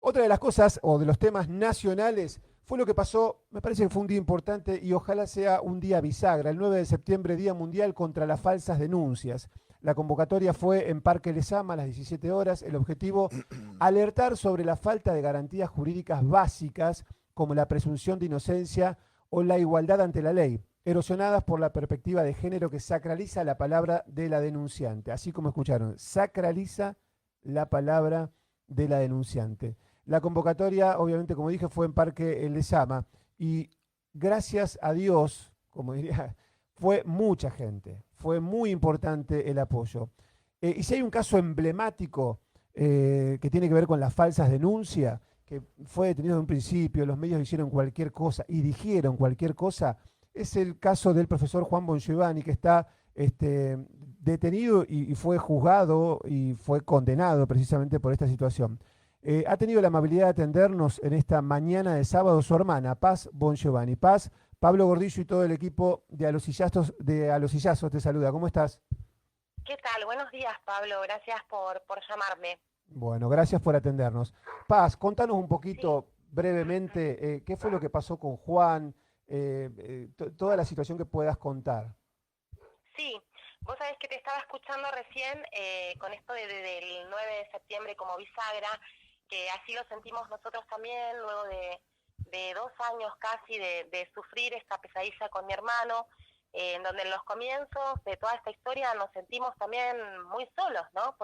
Otra de las cosas o de los temas nacionales fue lo que pasó, me parece que fue un día importante y ojalá sea un día bisagra, el 9 de septiembre, Día Mundial contra las Falsas Denuncias. La convocatoria fue en Parque Lezama a las 17 horas. El objetivo, alertar sobre la falta de garantías jurídicas básicas como la presunción de inocencia o la igualdad ante la ley, erosionadas por la perspectiva de género que sacraliza la palabra de la denunciante. Así como escucharon, sacraliza la palabra de la denunciante. La convocatoria, obviamente, como dije, fue en Parque El Lezama y gracias a Dios, como diría, fue mucha gente, fue muy importante el apoyo. Y si hay un caso emblemático que tiene que ver con las falsas denuncias, que fue detenido en un principio, los medios hicieron cualquier cosa y dijeron cualquier cosa, es el caso del profesor Juan Bongiovanni, que está detenido y fue juzgado y fue condenado precisamente por esta situación. Ha tenido la amabilidad de atendernos en esta mañana de sábado su hermana, Paz Bongiovanni. Paz, Pablo Gordillo y todo el equipo de A los Sillazos te saluda. ¿Cómo estás? ¿Qué tal? Buenos días, Pablo. Gracias por llamarme. Bueno, gracias por atendernos. Paz, contanos un Sí, poquito brevemente qué fue lo que pasó con Juan, toda la situación que puedas contar. sí. Vos sabés que te estaba escuchando recién con esto del 9 de septiembre como bisagra, que así lo sentimos nosotros también, luego de 2 años casi de sufrir esta pesadilla con mi hermano, en donde en los comienzos de toda esta historia nos sentimos también muy solos, ¿no?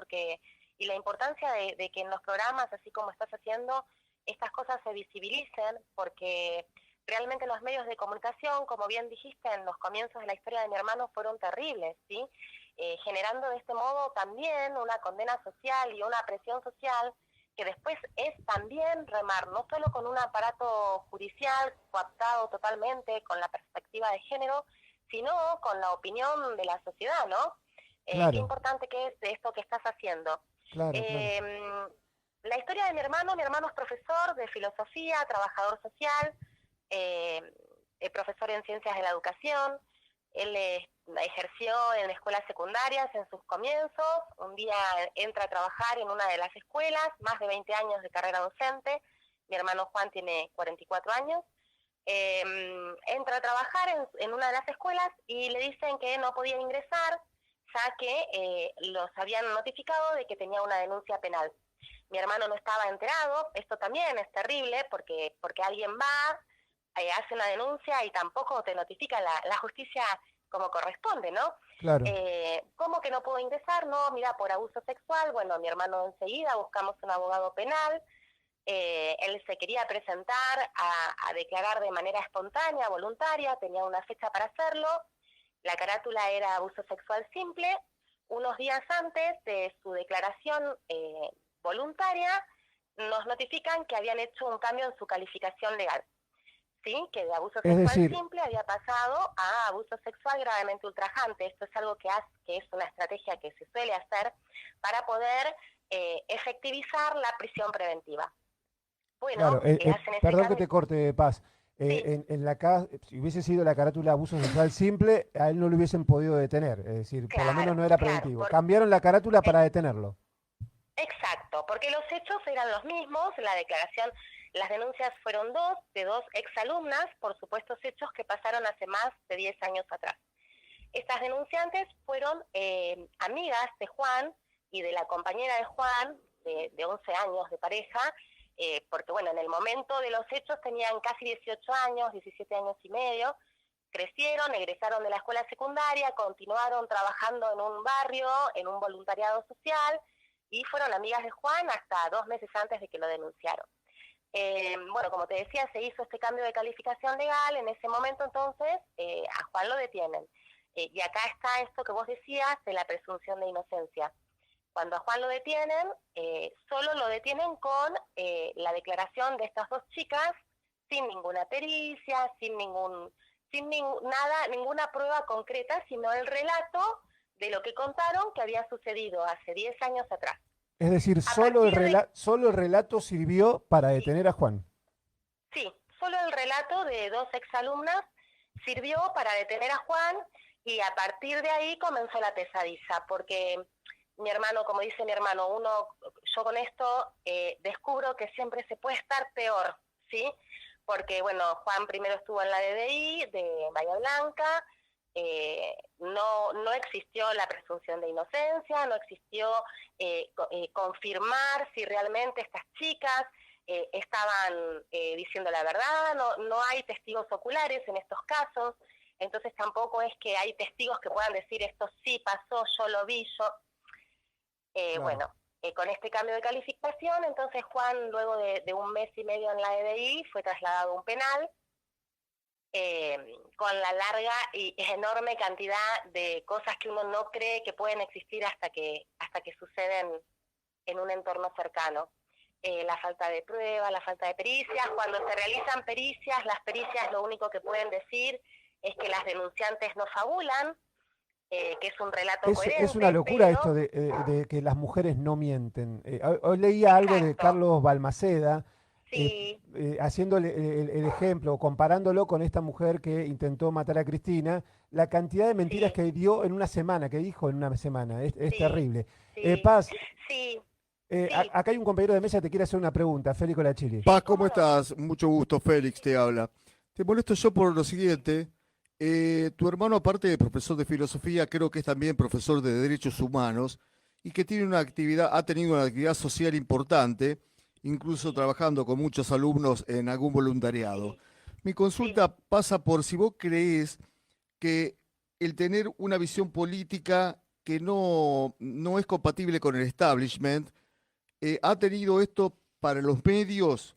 Y la importancia de que en los programas, así como estás haciendo, estas cosas se visibilicen, porque realmente los medios de comunicación, como bien dijiste, en los comienzos de la historia de mi hermano fueron terribles, ¿sí? Generando de este modo también una condena social y una presión social que después es también remar, no solo con un aparato judicial coaptado totalmente con la perspectiva de género, sino con la opinión de la sociedad, ¿no? Qué Claro, importante que es de esto que estás haciendo. claro, claro. Eh, la historia de mi hermano es profesor de filosofía, trabajador social, eh, profesor en ciencias de la educación. Él ejerció en escuelas secundarias en sus comienzos. Un día entra a trabajar en una de las escuelas, más de 20 años de carrera docente. Mi hermano Juan tiene 44 años. Entra a trabajar en una de las escuelas y le dicen que no podía ingresar, ya que los habían notificado de que tenía una denuncia penal. Mi hermano no estaba enterado. Esto también es terrible porque alguien va, hace una denuncia y tampoco te notifica la justicia como corresponde, ¿no? Claro. ¿Cómo que no puedo ingresar? No, mira, por abuso sexual. Bueno, mi hermano enseguida buscamos un abogado penal. Él se quería presentar a declarar de manera espontánea, voluntaria, tenía una fecha para hacerlo. La carátula era abuso sexual simple. Unos días antes de su declaración voluntaria, nos notifican que habían hecho un cambio en su calificación legal, ¿sí? Que de abuso Es sexual decir, simple había pasado a abuso sexual gravemente ultrajante. Esto es algo que es una estrategia que se suele hacer para poder efectivizar la prisión preventiva. claro, Bueno, hacen ese perdón que te cambio. corte, Paz. Sí, Si hubiese sido la carátula abuso sexual simple, a él no lo hubiesen podido detener. Es decir, por lo menos claro, no era claro. preventivo. Cambiaron la carátula para detenerlo. Exacto, porque los hechos eran los mismos. La declaración, las denuncias fueron dos, de dos exalumnas, por supuestos hechos que pasaron hace más de 10 años atrás. Estas denunciantes fueron amigas de Juan y de la compañera de Juan, de 11 años de pareja, porque bueno, en el momento de los hechos tenían casi 18 años, 17 años y medio. Crecieron, egresaron de la escuela secundaria, continuaron trabajando en un barrio, en un voluntariado social, y fueron amigas de Juan hasta 2 meses antes de que lo denunciaron. Bueno, como te decía, se hizo este cambio de calificación legal. En ese momento entonces a Juan lo detienen. Y acá está esto que vos decías de la presunción de inocencia. Cuando a Juan lo detienen, solo lo detienen con la declaración de estas dos chicas, sin ninguna pericia, nada, ninguna prueba concreta, sino el relato de lo que contaron que había sucedido hace 10 años atrás. Es decir, A partir de, solo el relato sirvió para sí, detener a Juan. sí, solo el relato de dos exalumnas sirvió para detener a Juan, y a partir de ahí comenzó la pesadilla, porque mi hermano, como dice mi hermano, yo con esto descubro que siempre se puede estar peor, ¿sí? Porque, bueno, Juan primero estuvo en la DDI de Bahía Blanca, no existió la presunción de inocencia, no existió confirmar si realmente estas chicas estaban diciendo la verdad, no hay testigos oculares en estos casos, entonces tampoco es que hay testigos que puedan decir esto sí pasó, yo lo vi, Claro. bueno, con este cambio de calificación, entonces Juan, luego de un mes y medio en la EDI, fue trasladado a un penal con la larga y enorme cantidad de cosas que uno no cree que pueden existir hasta que suceden en un entorno cercano. La falta de pruebas, la falta de pericias. Cuando se realizan pericias, las pericias lo único que pueden decir es que las denunciantes no fabulan, que es un relato coherente. Es una locura pero... esto de que las mujeres no mienten. Hoy leía algo de Carlos Balmaceda, Sí. haciendo el ejemplo, comparándolo con esta mujer que intentó matar a Cristina, la cantidad de mentiras Sí. que dio en una semana, que dijo en una semana, es Sí. terrible. Sí. Paz, Sí. Sí. acá hay un compañero de mesa que te quiere hacer una pregunta, Félix Colachili. Paz, ¿cómo ¿cómo no? estás? Mucho gusto, Félix te habla. Te molesto yo por lo siguiente. Tu hermano, aparte de profesor de filosofía, creo que es también profesor de derechos humanos y que tiene una actividad, ha tenido una actividad social importante, incluso trabajando con muchos alumnos en algún voluntariado. Sí. Mi consulta pasa por si vos creés que el tener una visión política que no es compatible con el establishment, ha tenido esto para los medios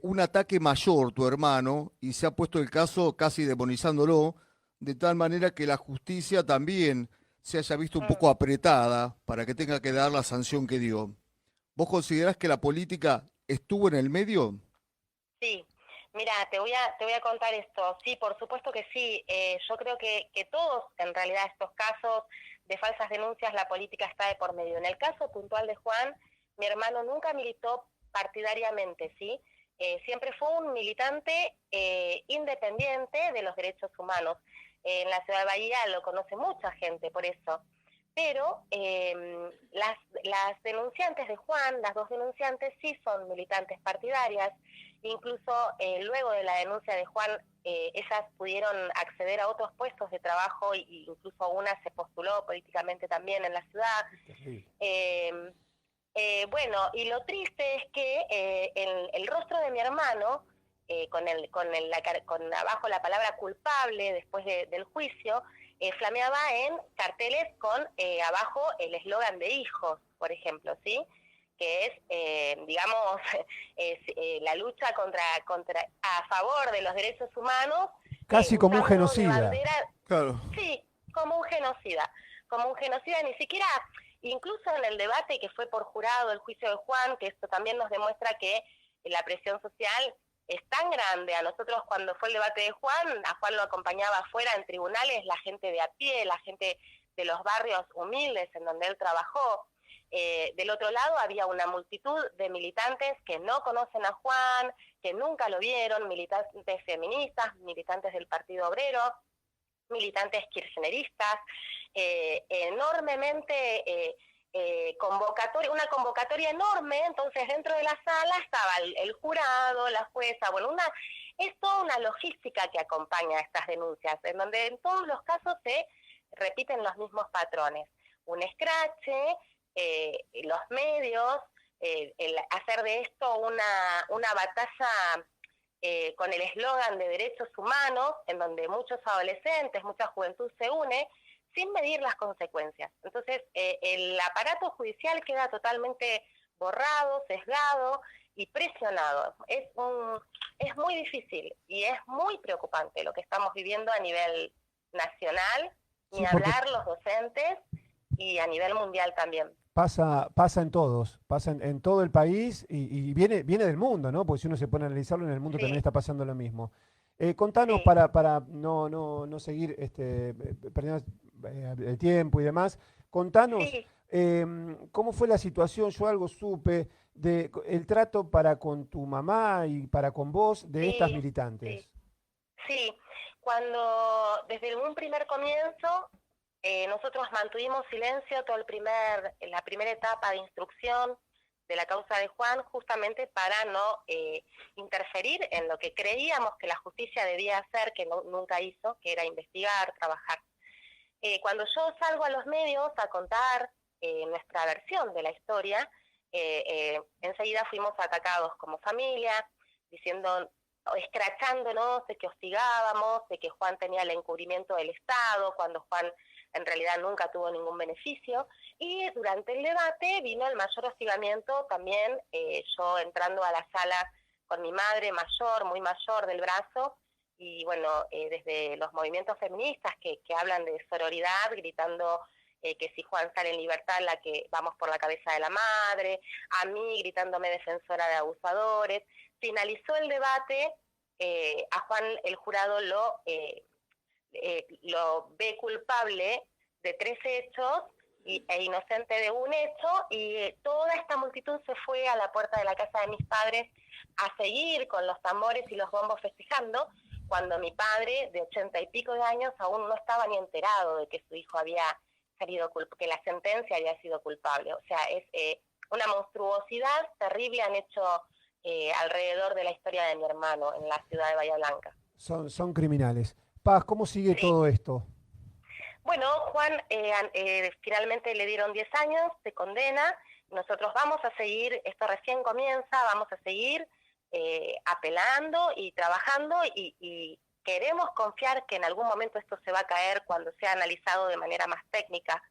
un ataque mayor, tu hermano, y se ha puesto el caso casi demonizándolo, de tal manera que la justicia también se haya visto un poco apretada para que tenga que dar la sanción que dio. ¿Vos considerás que la política estuvo en el medio? Sí. Mira, te voy a contar esto. Sí, por supuesto que sí. Yo creo que todos, en realidad, estos casos de falsas denuncias, la política está de por medio. En el caso puntual de Juan, mi hermano nunca militó partidariamente, ¿sí? Siempre fue un militante independiente de los derechos humanos. En la ciudad de Bahía lo conoce mucha gente por eso. Pero las denunciantes de Juan, las dos denunciantes, sí son militantes partidarias. Incluso luego de la denuncia de Juan, ellas pudieron acceder a otros puestos de trabajo e incluso una se postuló políticamente también en la ciudad. Bueno, y lo triste es que el rostro de mi hermano, con abajo la palabra culpable después del juicio, flameaba en carteles con abajo el eslogan de hijos, por ejemplo, ¿sí? Que es, digamos, la lucha a favor de los derechos humanos. Casi como un genocida. Claro. Sí, como un genocida, ni siquiera, incluso en el debate que fue por jurado, el juicio de Juan, que esto también nos demuestra que la presión social es tan grande. A nosotros, cuando fue el debate de Juan, a Juan lo acompañaba afuera en tribunales la gente de a pie, la gente de los barrios humildes en donde él trabajó. Del otro lado había una multitud de militantes que no conocen a Juan, que nunca lo vieron, militantes feministas, militantes del Partido Obrero, militantes kirchneristas, enormemente una convocatoria enorme. Entonces dentro de la sala estaba el jurado, la jueza, bueno, es toda una logística que acompaña a estas denuncias, en donde en todos los casos se repiten los mismos patrones. Un escrache, los medios, el hacer de esto una batalla con el eslogan de derechos humanos, en donde muchos adolescentes, mucha juventud se une, sin medir las consecuencias. Entonces, el aparato judicial queda totalmente borrado, sesgado y presionado. Es muy difícil y es muy preocupante lo que estamos viviendo a nivel nacional, ni hablar los docentes, y a nivel mundial también. Pasa en todos, pasa en todo el país y viene del mundo, ¿no? Porque si uno se pone a analizarlo, en el mundo también está pasando lo mismo. Contanos para no seguir perdiendo el tiempo y demás, contanos cómo fue la situación. Yo algo supe de el trato para con tu mamá y para con vos de estas militantes. Sí, cuando desde un primer comienzo Nosotros mantuvimos silencio la primera etapa de instrucción de la causa de Juan, justamente para no interferir en lo que creíamos que la justicia debía hacer, que nunca hizo, que era investigar, trabajar. Cuando yo salgo a los medios a contar nuestra versión de la historia, enseguida fuimos atacados como familia, diciendo, escrachándonos de que hostigábamos, de que Juan tenía el encubrimiento del Estado, cuando Juan en realidad nunca tuvo ningún beneficio. Y durante el debate vino el mayor hostigamiento también, yo entrando a la sala con mi madre mayor, muy mayor del brazo, y bueno, desde los movimientos feministas que hablan de sororidad, gritando que si Juan sale en libertad, la que vamos por la cabeza de la madre, a mí gritándome defensora de abusadores. Finalizó el debate, a Juan el jurado lo ve culpable de 3 hechos e inocente de un hecho, y toda esta multitud se fue a la puerta de la casa de mis padres a seguir con los tambores y los bombos festejando, cuando mi padre, de 80 y pico de años, aún no estaba ni enterado de que su hijo había salido que la sentencia había sido culpable. O sea, es una monstruosidad terrible han hecho alrededor de la historia de mi hermano en la ciudad de Bahía Blanca. Son criminales. Paz, ¿cómo sigue Sí. todo esto? Bueno, Juan finalmente le dieron 10 años de condena. Nosotros vamos a seguir, esto recién comienza, vamos a seguir apelando y trabajando, y queremos confiar que en algún momento esto se va a caer cuando sea analizado de manera más técnica,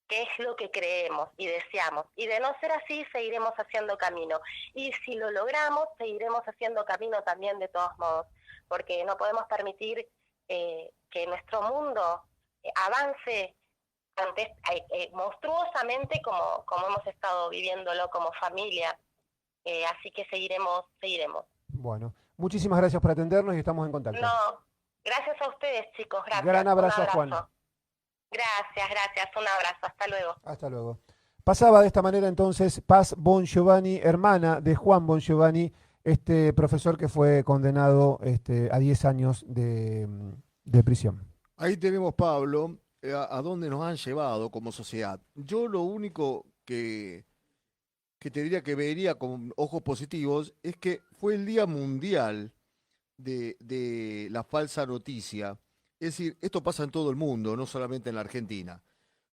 qué es lo que creemos y deseamos. Y de no ser así, seguiremos haciendo camino. Y si lo logramos, seguiremos haciendo camino también de todos modos, porque no podemos permitir que nuestro mundo avance monstruosamente como hemos estado viviéndolo como familia. Así que seguiremos. Bueno, muchísimas gracias por atendernos y estamos en contacto. No, gracias a ustedes, chicos. Gracias. Gran abrazo, Un abrazo. Juan. Gracias. Un abrazo. Hasta luego. Hasta luego. Pasaba de esta manera entonces Paz Bongiovanni, hermana de Juan Bongiovanni, este profesor que fue condenado a 10 años de prisión. Ahí tenemos, Pablo, a dónde nos han llevado como sociedad. Yo lo único que te diría que vería con ojos positivos es que fue el Día Mundial de la falsa noticia. Es decir, esto pasa en todo el mundo, no solamente en la Argentina.